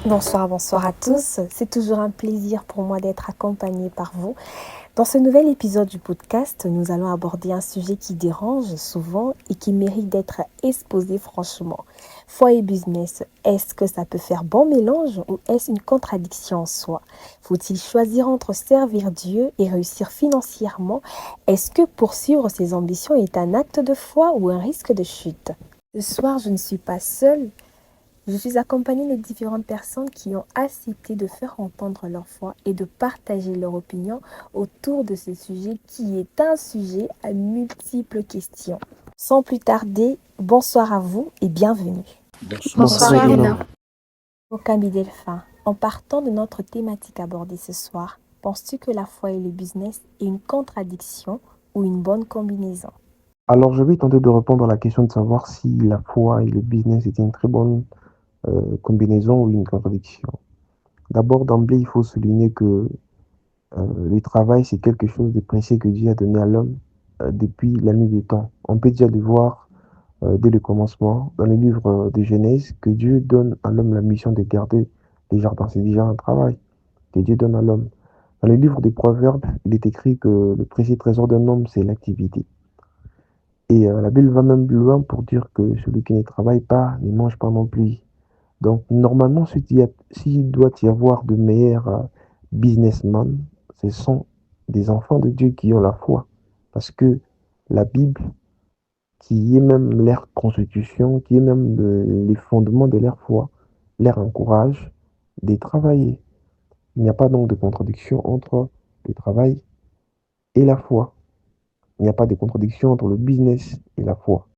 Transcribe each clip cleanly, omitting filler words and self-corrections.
Bonsoir à tous. C'est toujours un plaisir pour moi d'être accompagnée par vous. Dans ce nouvel épisode du podcast, nous allons aborder un sujet qui dérange souvent et qui mérite d'être exposé franchement. Foi et business, est-ce que ça peut faire bon mélange ou est-ce une contradiction en soi? Faut-il choisir entre servir Dieu et réussir financièrement? Est-ce que poursuivre ses ambitions est un acte de foi ou un risque de chute? Ce soir, je ne suis pas seule. Je suis accompagnée de différentes personnes qui ont accepté de faire entendre leur foi et de partager leur opinion autour de ce sujet qui est un sujet à multiples questions. Sans plus tarder, bonsoir à vous et bienvenue. Bonsoir Lina. Okami Delphin, en partant de notre thématique abordée ce soir, penses-tu que la foi et le business est une contradiction ou une bonne combinaison? Alors, je vais tenter de répondre à la question de savoir si la foi et le business étaient une très bonne combinaison ou une contradiction. D'abord, d'emblée, il faut souligner que le travail, c'est quelque chose de précieux que Dieu a donné à l'homme depuis la nuit du temps. On peut déjà le voir dès le commencement, dans le livre de Genèse, que Dieu donne à l'homme la mission de garder les jardins. C'est déjà un travail que Dieu donne à l'homme. Dans le livre des Proverbes, il est écrit que le précieux trésor d'un homme, c'est l'activité. Et la Bible va même plus loin pour dire que celui qui ne travaille pas ne mange pas non plus. Donc, normalement, s'il doit y avoir de meilleurs businessmen, ce sont des enfants de Dieu qui ont la foi. Parce que la Bible, qui est même leur constitution, qui est même les fondements de leur foi, leur encourage de travailler. Il n'y a pas donc de contradiction entre le travail et la foi. Il n'y a pas de contradiction entre le business et la foi.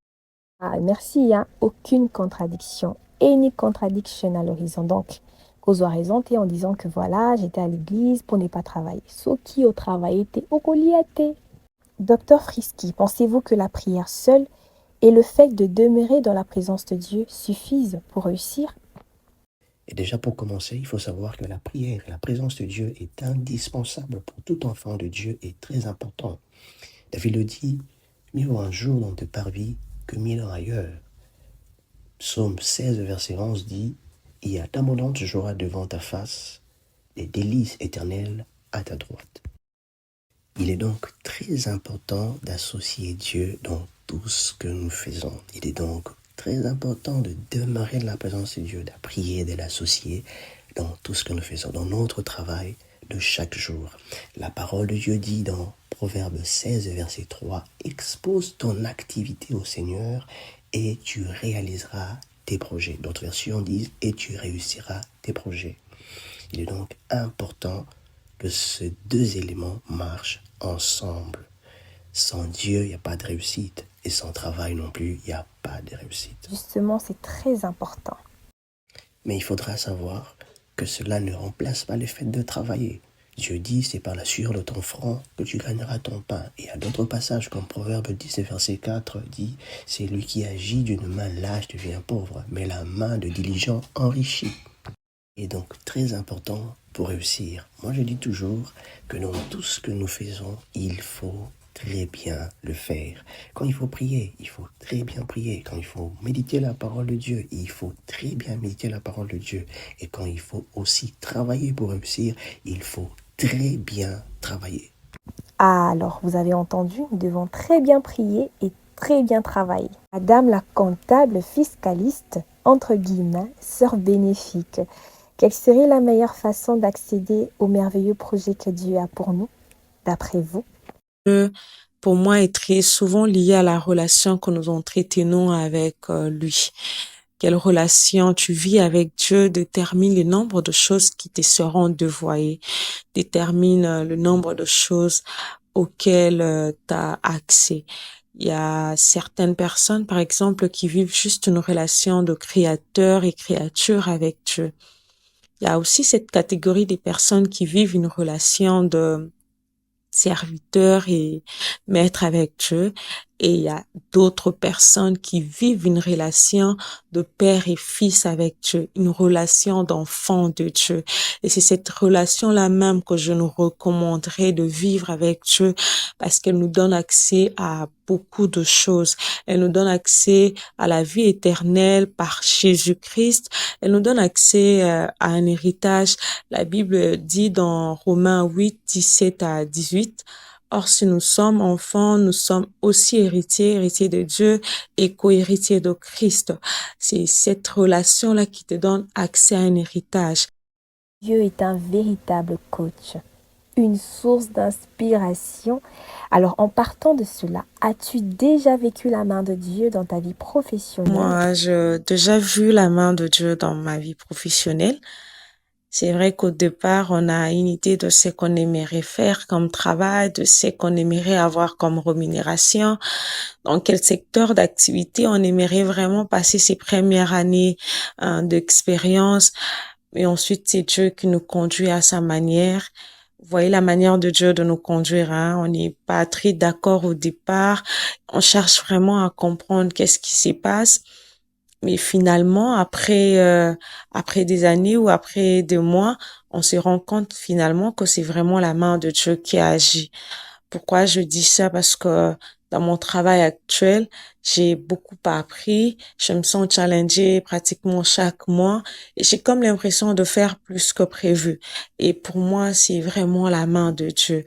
Merci, hein? Aucune contradiction. Any contradiction à l'horizon. Donc, cause raison, en disant que voilà, j'étais à l'église pour ne pas travailler. Ce qui au travail était au collier. Docteur Frisky, pensez-vous que la prière seule et le fait de demeurer dans la présence de Dieu suffisent pour réussir? Et déjà pour commencer, il faut savoir que la prière et la présence de Dieu est indispensable pour tout enfant de Dieu et très important. David le dit, mieux vaut un jour dans tes parvis que 1000 ans ailleurs. Psaume 16, verset 11 dit, il y a d'abondantes joies devant ta face, des délices éternelles à ta droite. Il est donc très important d'associer Dieu dans tout ce que nous faisons. Il est donc très important de demeurer dans la présence de Dieu, de prier, de l'associer dans tout ce que nous faisons, dans notre travail de chaque jour. La parole de Dieu dit dans Proverbe 16, verset 3, « Expose ton activité au Seigneur et tu réaliseras tes projets. » D'autres versions disent « Et tu réussiras tes projets. » Il est donc important que ces deux éléments marchent ensemble. Sans Dieu, il n'y a pas de réussite. Et sans travail non plus, il n'y a pas de réussite. Justement, c'est très important. Mais il faudra savoir que cela ne remplace pas le fait de travailler. Dieu dit, c'est par la sueur de ton front que tu gagneras ton pain. Et à d'autres passages, comme Proverbe 10, verset 4, dit, c'est lui qui agit d'une main lâche devient pauvre, mais la main de diligent enrichit. Et donc très important pour réussir. Moi, je dis toujours que dans tout ce que nous faisons, il faut très bien le faire. Quand il faut prier, il faut très bien prier. Quand il faut méditer la parole de Dieu, il faut très bien méditer la parole de Dieu. Et quand il faut aussi travailler pour réussir, il faut très bien travailler. Alors, vous avez entendu, nous devons très bien prier et très bien travailler. Madame la comptable fiscaliste, entre guillemets, sœur bénéfique, quelle serait la meilleure façon d'accéder au merveilleux projet que Dieu a pour nous, d'après vous? Pour moi, est très souvent lié à la relation que nous entretenons avec lui. Quelle relation tu vis avec Dieu détermine le nombre de choses qui te seront dévoilées, détermine le nombre de choses auxquelles tu as accès. Il y a certaines personnes, par exemple, qui vivent juste une relation de créateur et créature avec Dieu. Il y a aussi cette catégorie des personnes qui vivent une relation de serviteur et maître avec Dieu. et il y a d'autres personnes qui vivent une relation de père et fils avec Dieu, une relation d'enfant de Dieu. Et c'est cette relation-là même que je nous recommanderais de vivre avec Dieu parce qu'elle nous donne accès à beaucoup de choses. Elle nous donne accès à la vie éternelle par Jésus-Christ. Elle nous donne accès à un héritage. La Bible dit dans Romains 8, 17 à 18, Or, si nous sommes enfants, nous sommes aussi héritiers de Dieu et co-héritiers de Christ. C'est cette relation-là qui te donne accès à un héritage. Dieu est un véritable coach, une source d'inspiration. Alors, en partant de cela, as-tu déjà vécu la main de Dieu dans ta vie professionnelle? Moi, j'ai déjà vu la main de Dieu dans ma vie professionnelle. C'est vrai qu'au départ, on a une idée de ce qu'on aimerait faire comme travail, de ce qu'on aimerait avoir comme rémunération, dans quel secteur d'activité on aimerait vraiment passer ces premières années d'expérience. Et ensuite, c'est Dieu qui nous conduit à sa manière. Vous voyez la manière de Dieu de nous conduire, hein? On n'est pas très d'accord au départ. On cherche vraiment à comprendre qu'est-ce qui se passe. Mais finalement, après des années ou après des mois, on se rend compte finalement que c'est vraiment la main de Dieu qui agit. Pourquoi je dis ça? Parce que dans mon travail actuel, j'ai beaucoup appris. Je me sens challengée pratiquement chaque mois et j'ai comme l'impression de faire plus que prévu. Et pour moi, c'est vraiment la main de Dieu.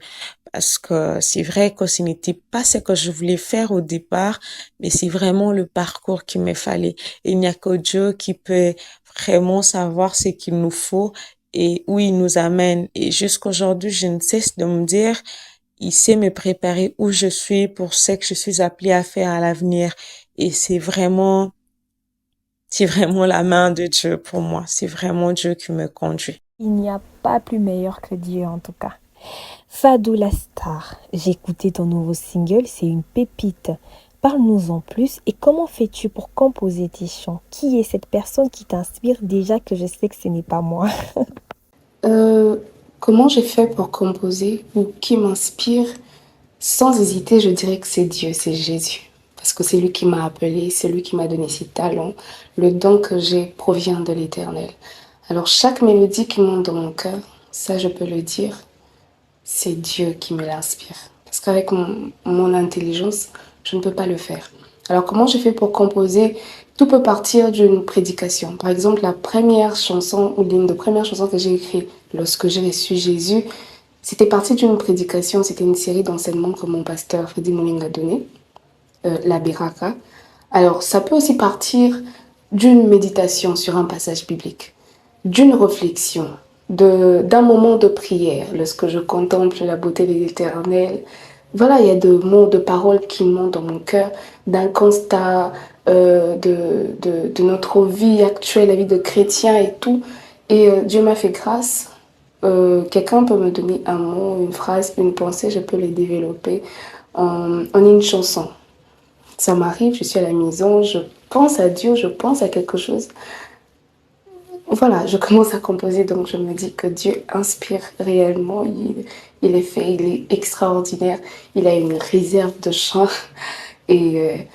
Parce que c'est vrai que ce n'était pas ce que je voulais faire au départ, mais c'est vraiment le parcours qu'il me fallait. Et il n'y a que Dieu qui peut vraiment savoir ce qu'il nous faut et où il nous amène. Et jusqu'aujourd'hui, je ne cesse de me dire, il sait me préparer où je suis pour ce que je suis appelée à faire à l'avenir. Et c'est vraiment la main de Dieu pour moi. C'est vraiment Dieu qui me conduit. Il n'y a pas plus meilleur que Dieu en tout cas. Fadou la star, j'ai écouté ton nouveau single, c'est une pépite. Parle-nous en plus et comment fais-tu pour composer tes chants? Qui est cette personne qui t'inspire déjà que je sais que ce n'est pas moi? Comment j'ai fait pour composer ou qui m'inspire? Sans hésiter, je dirais que c'est Dieu, c'est Jésus. Parce que c'est lui qui m'a appelé, c'est lui qui m'a donné ses talents. Le don que j'ai provient de l'Éternel. Alors chaque mélodie qui monte dans mon cœur, ça je peux le dire, c'est Dieu qui me l'inspire. Parce qu'avec mon intelligence, je ne peux pas le faire. Alors comment je fais pour composer? Tout peut partir d'une prédication. Par exemple, la première chanson ou l'une des premières chansons que j'ai écrites lorsque j'ai reçu Jésus, c'était parti d'une prédication. C'était une série d'enseignements que mon pasteur Freddy Mouling a donné, la Beraka. Alors ça peut aussi partir d'une méditation sur un passage biblique, d'une réflexion, d'un moment de prière, lorsque je contemple la beauté de l'Éternel. Voilà, il y a de mots, de paroles qui montent dans mon cœur, d'un constat de notre vie actuelle, la vie de chrétien et tout. Et Dieu m'a fait grâce. Quelqu'un peut me donner un mot, une phrase, une pensée, je peux les développer en une chanson. Ça m'arrive, je suis à la maison, je pense à Dieu, je pense à quelque chose. Voilà, je commence à composer, donc je me dis que Dieu inspire réellement. Il est fait, il est extraordinaire. Il a une réserve de chants. Et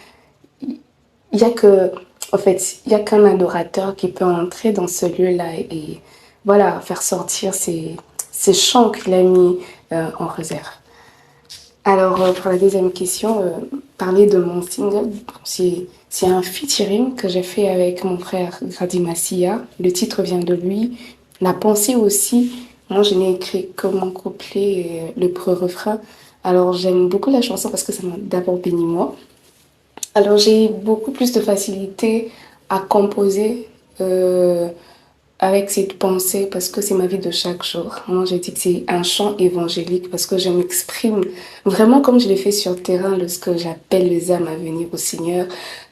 il y a que, en fait, il y a qu'un adorateur qui peut entrer dans ce lieu-là et voilà, faire sortir ces chants qu'il a mis en réserve. Alors, pour la deuxième question, parler de mon single, c'est un featuring que j'ai fait avec mon frère Grady Massia. Le titre vient de lui. La pensée aussi, moi je n'ai écrit que mon couplet et le pré-refrain. Alors, j'aime beaucoup la chanson parce que ça m'a d'abord béni moi. Alors, j'ai beaucoup plus de facilité à composer avec cette pensée parce que c'est ma vie de chaque jour. Moi, je dis que c'est un chant évangélique parce que je m'exprime vraiment comme je l'ai fait sur le terrain lorsque j'appelle les âmes à venir au Seigneur.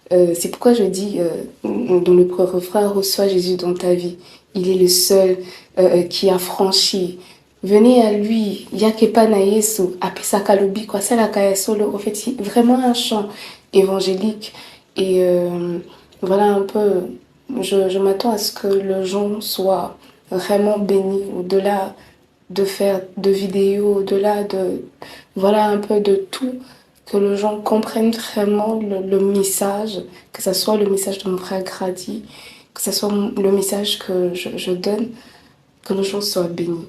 C'est pourquoi je dis dans le refrain, reçois Jésus dans ta vie. Il est le seul qui a franchi. Venez à lui, yakepana Yesu, apesaka lobi kwa sala kaya solo. En fait, c'est vraiment un chant évangélique et voilà un peu. Je m'attends à ce que le gens soit vraiment béni au-delà de faire de vidéos, au-delà de voilà un peu de tout. que les gens comprennent vraiment le message, que ce soit le message de mon frère Grady, que ce soit le message que je donne, que les gens soient bénis.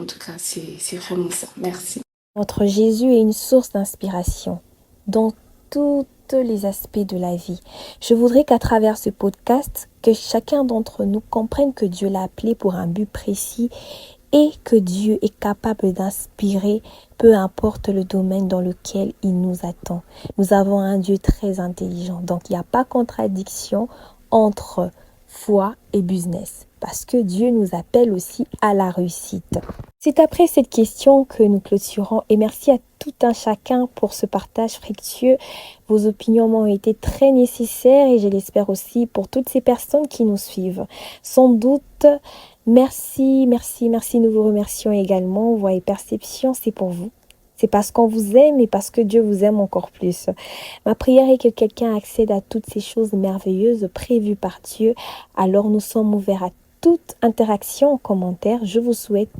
En tout cas, c'est vraiment ça. Merci. Notre Jésus est une source d'inspiration dans tous les aspects de la vie. Je voudrais qu'à travers ce podcast, que chacun d'entre nous comprenne que Dieu l'a appelé pour un but précis et que Dieu est capable d'inspirer, peu importe le domaine dans lequel il nous attend. Nous avons un Dieu très intelligent, donc il n'y a pas contradiction entre foi et business, parce que Dieu nous appelle aussi à la réussite. C'est après cette question que nous clôturons et merci à tout un chacun pour ce partage fructueux. Vos opinions m'ont été très nécessaires et je l'espère aussi pour toutes ces personnes qui nous suivent. Sans doute, merci, nous vous remercions également. Voix et perception, c'est pour vous. C'est parce qu'on vous aime et parce que Dieu vous aime encore plus. Ma prière est que quelqu'un accède à toutes ces choses merveilleuses prévues par Dieu. Alors nous sommes ouverts à toute interaction en commentaire. Je vous souhaite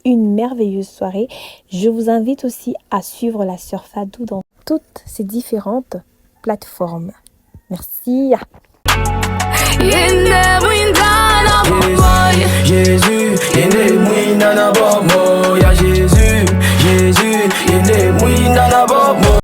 une merveilleuse soirée. Je vous invite aussi à suivre la sœur Fadou dans toutes ces différentes plateformes. Merci. Jésus, Jésus,